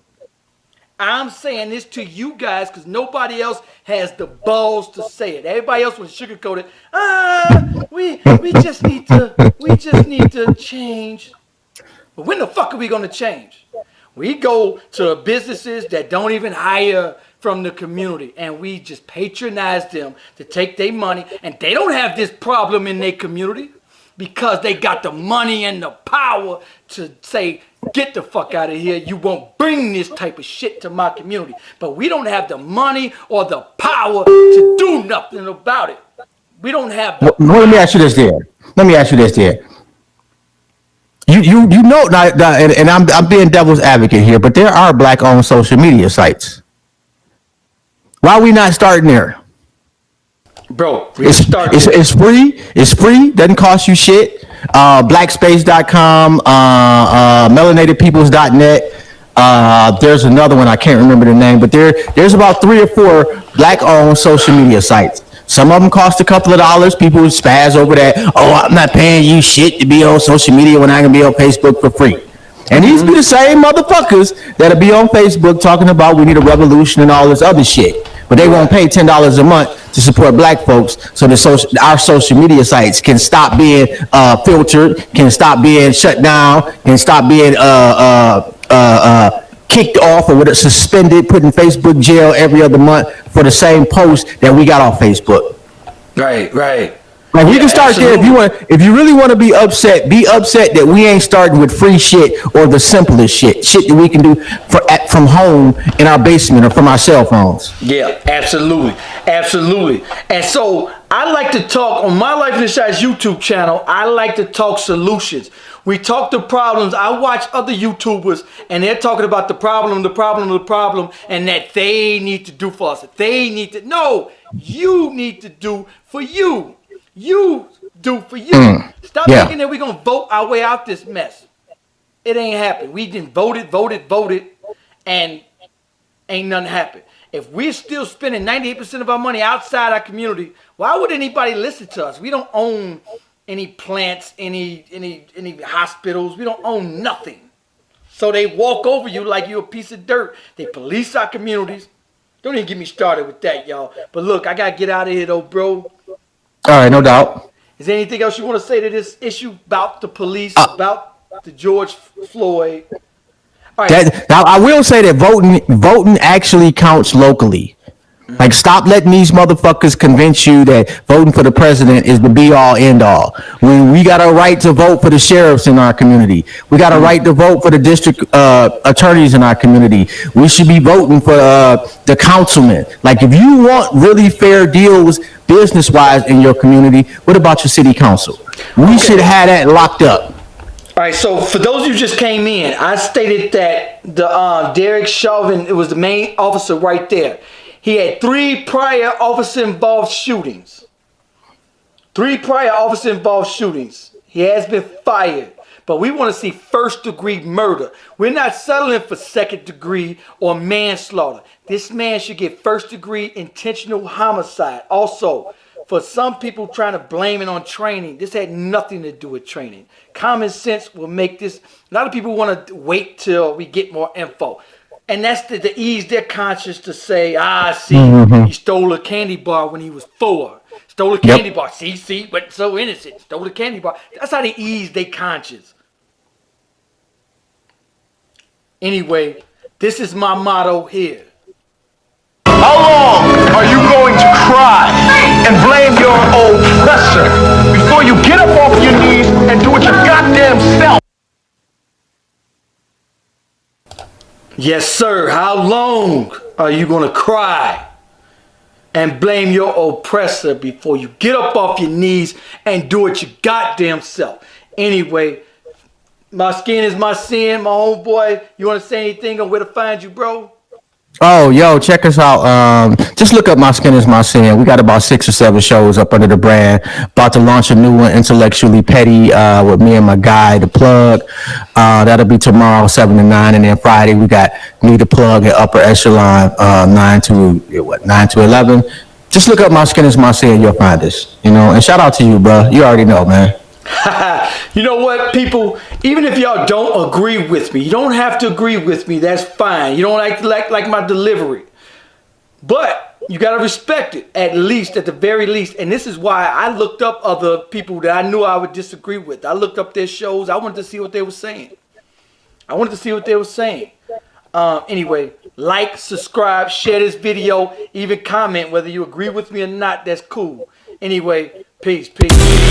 I'm saying this to you guys because nobody else has the balls to say it. Everybody else was sugarcoated. We just need to change. But when the fuck are we gonna change? We go to businesses that don't even hire from the community and we just patronize them to take their money, and they don't have this problem in their community because they got the money and the power to say, "Get the fuck out of here. You won't bring this type of shit to my community." But we don't have the money or the power to do nothing about it. We don't have the Let me ask you this there. You know, and I'm being devil's advocate here, but there are black-owned social media sites. Why are we not starting there? Bro, it's free. It's free. Doesn't cost you shit. Blackspace.com, melanatedpeoples.net. There's another one, I can't remember the name, but there's about 3 or 4 black-owned social media sites. Some of them cost a couple of dollars. People spaz over that. Oh, I'm not paying you shit to be on social media when I can be on Facebook for free. And these be the same motherfuckers that'll be on Facebook talking about we need a revolution and all this other shit. But they won't pay $10 a month to support black folks so that our social media sites can stop being filtered, can stop being shut down, can stop being kicked off or suspended, put in Facebook jail every other month for the same post that we got off Facebook. Right. Like we can start there if you really want to be upset that we ain't starting with free shit or the simplest shit that we can do from home in our basement or from our cell phones. Yeah, absolutely. And so I like to talk on my Life in the Shots YouTube channel. I like to talk solutions. We talk the problems. I watch other YouTubers and they're talking about the problem, and that they need to do for us. No, you need to do for you. You do for you. Stop thinking that we're going to vote our way out this mess. It ain't happened. We didn't voted, and ain't nothing happened. If we're still spending 98% of our money outside our community, why would anybody listen to us? We don't own any plants, any hospitals. We don't own nothing. So they walk over you like you're a piece of dirt. They police our communities. Don't even get me started with that, y'all. But look, I got to get out of here, though, bro. All right, no doubt. Is there anything else you want to say to this issue about the police, about the George Floyd? All right. Now, I will say that voting actually counts locally. Like, stop letting these motherfuckers convince you that voting for the president is the be-all, end-all. We got a right to vote for the sheriffs in our community. We got a right to vote for the district attorneys in our community. We should be voting for the councilmen. Like, if you want really fair deals business-wise in your community, what about your city council? We should have that locked up. All right, so for those of you who just came in, I stated that the Derek Chauvin, it was the main officer right there. He had 3 prior officer-involved shootings. 3 prior officer-involved shootings. He has been fired. But we want to see first-degree murder. We're not settling for second-degree or manslaughter. This man should get first-degree intentional homicide. Also, for some people trying to blame it on training, this had nothing to do with training. Common sense will make this. A lot of people want to wait till we get more info. And that's to ease their conscience to say, he stole a candy bar when he was 4. Stole a candy bar. See, but so innocent. Stole a candy bar. That's how they ease their conscience. Anyway, this is my motto here. How long are you going to cry and blame your oppressor before you get up off your knees and do it your goddamn self? Yes, sir. How long are you going to cry and blame your oppressor before you get up off your knees and do it your goddamn self? Anyway, my skin is my sin, my homeboy. You want to say anything on where to find you, bro? Oh, yo, check us out. Just look up My Skin Is My Sin. We got about 6 or 7 shows up under the brand. About to launch a new one, Intellectually Petty, with me and my guy, The Plug. That'll be tomorrow, 7 to 9. And then Friday, we got me, The Plug, at Upper Echelon, 9 to 11. Just look up My Skin Is My Sin. You'll find us. And shout out to you, bro. You already know, man. You know what, people? Even if y'all don't agree with me, you don't have to agree with me. That's fine. You don't like my delivery, but you gotta respect it, at the very least. And this is why I looked up other people that I knew I would disagree with. I looked up their shows. I wanted to see what they were saying. Anyway, like, subscribe, share this video, even comment whether you agree with me or not. That's cool. Anyway, peace. Peace, man.